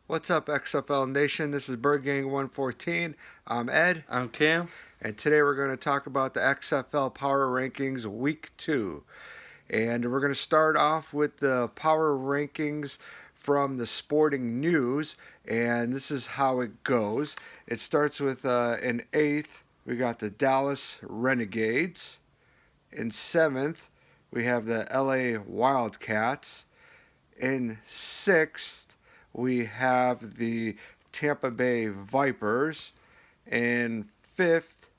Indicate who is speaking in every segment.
Speaker 1: What's up, XFL Nation? This is Bird Gang 114. I'm Ed,
Speaker 2: I'm Cam.
Speaker 1: and today we're going to talk about the XFL Power Rankings Week 2. And we're going to start off with the Power Rankings from the Sporting News, and this is how it goes. It starts with in 8th, we got the Dallas Renegades. In 7th, we have the LA Wildcats. In 6th, we have the Tampa Bay Vipers. In 5th,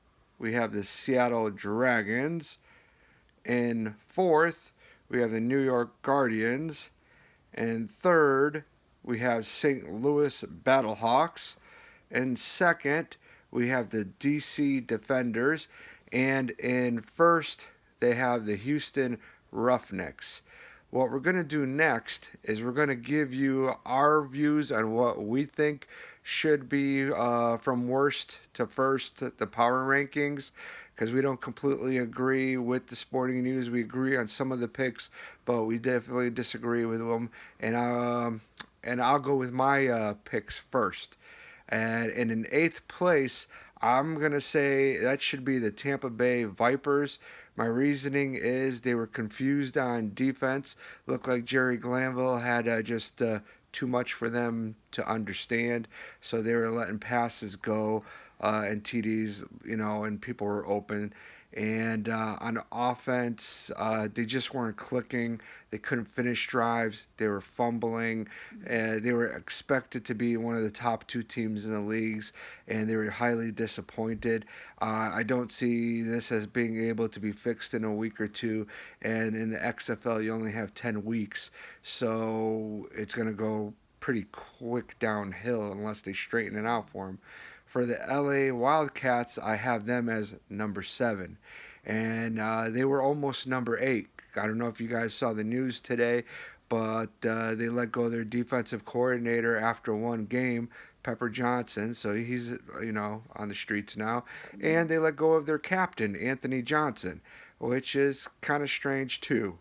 Speaker 1: we have the Seattle Dragons. In 4th, we have the New York Guardians. In 3rd, we have St. Louis Battlehawks. In 2nd, we have the DC Defenders. And in 1st, they have the Houston Roughnecks. What we're going to do next is we're going to give you our views on what we think should be from worst to first, the power rankings, because we don't completely agree with the Sporting News. We agree on some of the picks, but we definitely disagree with them. And I'll go with my picks first. And in 8th place, I'm going to say that should be the Tampa Bay Vipers. My reasoning is they were confused on defense. Looked like Jerry Glanville had just too much for them to understand. So they were letting passes go and TDs, and people were open. And on offense, they just weren't clicking. They couldn't finish drives. They were fumbling. They were expected to be one of the top 2 teams in the leagues, and they were highly disappointed. I don't see this as being able to be fixed in a week or two. And in the XFL, you only have 10 weeks, so it's going to go pretty quick downhill unless they straighten it out for them. For the LA Wildcats, I have them as number 7. And they were almost number 8. I don't know if you guys saw the news today, but they let go of their defensive coordinator after one game, Pepper Johnson. So he's, on the streets now. And they let go of their captain, Anthony Johnson, which is kind of strange, too.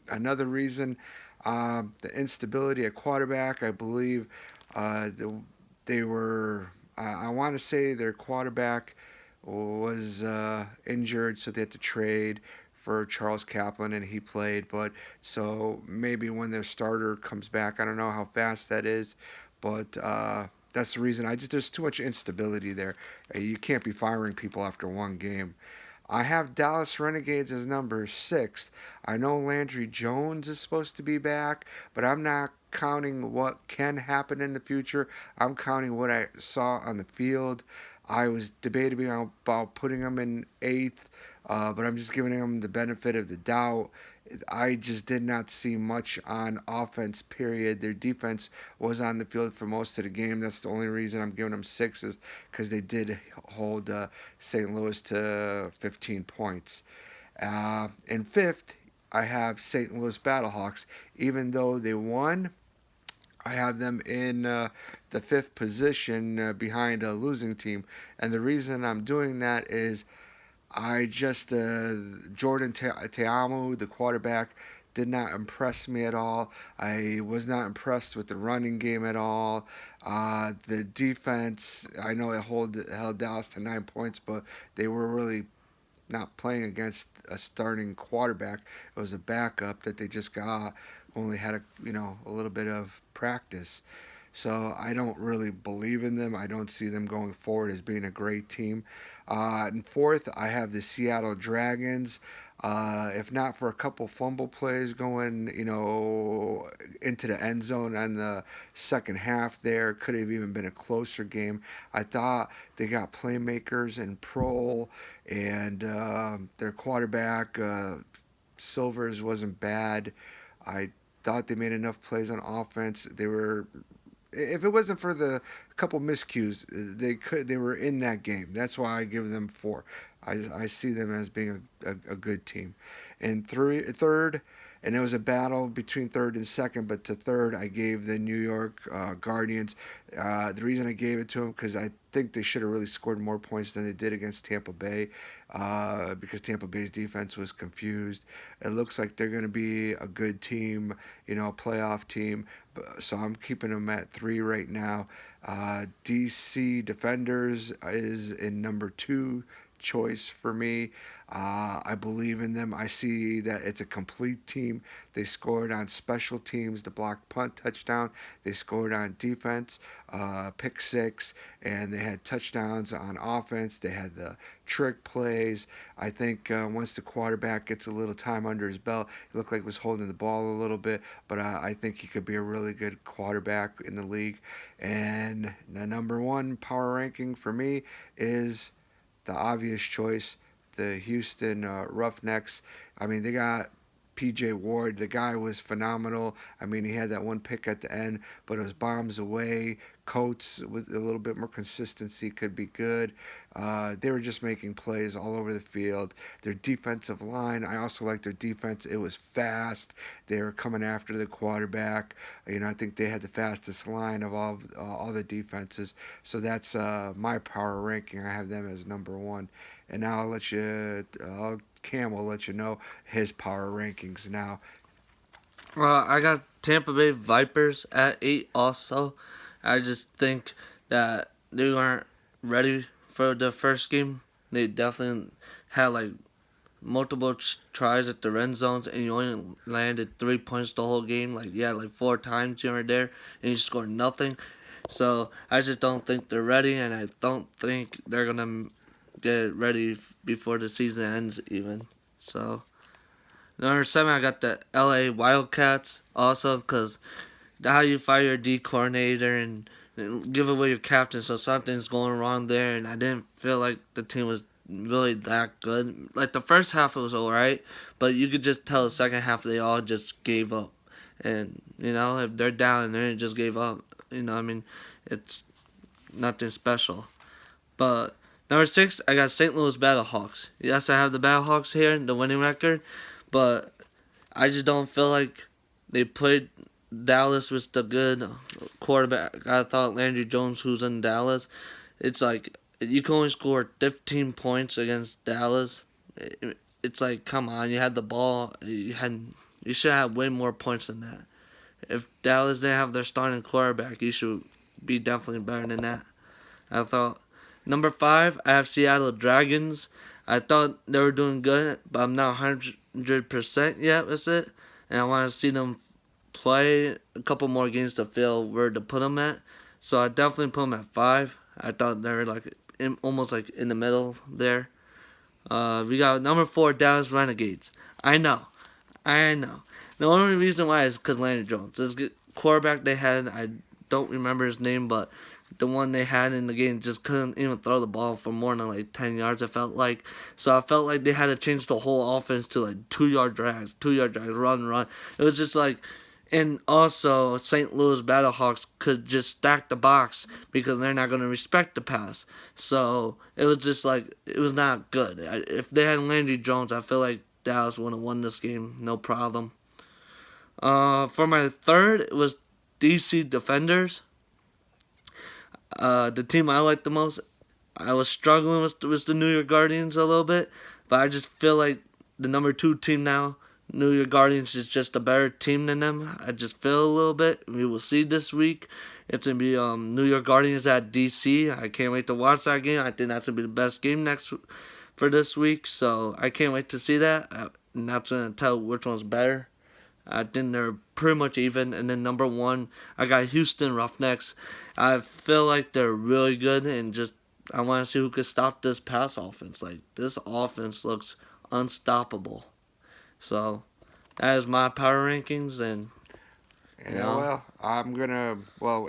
Speaker 1: Another reason, the instability at quarterback. I believe they were I want to say their quarterback was injured, so they had to trade for Charles Kaplan, and he played. But so maybe when their starter comes back, I don't know how fast that is, but that's the reason. There's too much instability there. You can't be firing people after one game. I have Dallas Renegades as number 6. I know Landry Jones is supposed to be back, but I'm not counting what can happen in the future. I'm counting what I saw on the field. I was debating about putting him in 8th, but I'm just giving him the benefit of the doubt. I just did not see much on offense, period. Their defense was on the field for most of the game. That's the only reason I'm giving them 6 is because they did hold St. Louis to 15 points. In 5th, I have St. Louis Battlehawks. Even though they won, I have them in the 5th position behind a losing team. And the reason I'm doing that is Jordan Teamu, the quarterback, did not impress me at all. I was not impressed with the running game at all. The defense, I know it held Dallas to 9 points, but they were really not playing against a starting quarterback. It was a backup that they just got, only had a little bit of practice. So I don't really believe in them. I don't see them going forward as being a great team. In 4th, I have the Seattle Dragons. If not for a couple fumble plays going, into the end zone on the second half there, could have even been a closer game. I thought they got playmakers in Prohl, and their quarterback, Silvers, wasn't bad. I thought they made enough plays on offense. If it wasn't for the couple miscues, they were in that game. That's why I give them 4. I see them as being a good team. And third, and it was a battle between 3rd and 2nd, but to 3rd I gave the New York Guardians. The reason I gave it to them because I think they should have really scored more points than they did against Tampa Bay, because Tampa Bay's defense was confused. It looks like they're going to be a good team, a playoff team, so I'm keeping them at 3 right now. DC Defenders is in number 2 choice for me. I believe in them. I see that it's a complete team. They scored on special teams, the block punt touchdown. They scored on defense, pick six, and they had touchdowns on offense. They had the trick plays. I think once the quarterback gets a little time under his belt, it looked like he was holding the ball a little bit, but I think he could be a really good quarterback in the league. And the number 1 power ranking for me is the obvious choice, the Houston Roughnecks. I mean, they got PJ Ward. The guy was phenomenal. I mean, he had that one pick at the end, but it was bombs away. Coates with a little bit more consistency could be good. They were just making plays all over the field. Their defensive line, I also like their defense. It was fast. They were coming after the quarterback. I think they had the fastest line of all the defenses. So that's my power ranking. I have them as number 1. And now Cam will let you know his power rankings now.
Speaker 2: I got Tampa Bay Vipers at 8 also. I just think that they weren't ready for the first game. They definitely had like multiple tries at the red zones, and you only landed 3 points the whole game. Like, yeah, like 4 times you were there, and you scored nothing. So I just don't think they're ready, and I don't think they're gonna get ready before the season ends even. So number 7, I got the LA Wildcats also, because how you fire your D coordinator and give away your captain, so something's going wrong there, and I didn't feel like the team was really that good. Like the first half it was alright, but you could just tell the second half they all just gave up. And if they're down, they just gave up. I mean, it's nothing special. But number 6, I got St. Louis Battlehawks. Yes, I have the Battlehawks here, the winning record, but I just don't feel like they played. Dallas was the good quarterback. I thought Landry Jones, who's in Dallas, it's like you can only score 15 points against Dallas. It's like, come on, you had the ball. You should have way more points than that. If Dallas didn't have their starting quarterback, you should be definitely better than that. I thought. Number 5, I have Seattle Dragons. I thought they were doing good, but I'm not 100% yet with it, and I want to see them play a couple more games to feel where to put them at. So I definitely put them at 5. I thought they were almost like in the middle there. We got number 4, Dallas Renegades. I know. The only reason why is because Landry Jones. This quarterback they had, I don't remember his name, but the one they had in the game just couldn't even throw the ball for more than like 10 yards, it felt like. So I felt like they had to change the whole offense to like 2-yard drags, run. It was just like. And also, St. Louis Battlehawks could just stack the box because they're not going to respect the pass. So, it was just like, it was not good. If they had Landry Jones, I feel like Dallas would have won this game, no problem. For my 3rd, it was DC Defenders. The team I like the most. I was struggling with the New York Guardians a little bit, but I just feel like the number 2 team now, New York Guardians, is just a better team than them. I just feel a little bit. We will see this week. It's going to be New York Guardians at DC. I can't wait to watch that game. I think that's going to be the best game for this week. So I can't wait to see that. And that's going to tell which one's better. I think they're pretty much even. And then number 1, I got Houston Roughnecks. I feel like they're really good, and just I want to see who can stop this pass offense. Like, this offense looks unstoppable. So, that is my power rankings, and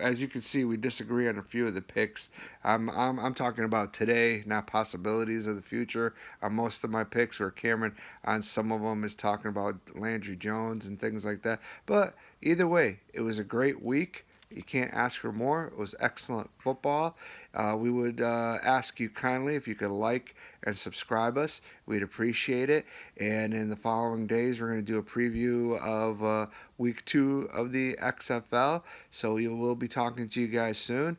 Speaker 1: as you can see, we disagree on a few of the picks. I'm talking about today, not possibilities of the future. On most of my picks, where Cameron on some of them is talking about Landry Jones and things like that. But either way, it was a great week. You can't ask for more. It was excellent football. We would ask you kindly if you could like and subscribe us. We'd appreciate it. And in the following days, we're going to do a preview of week 2 of the XFL. So we will be talking to you guys soon.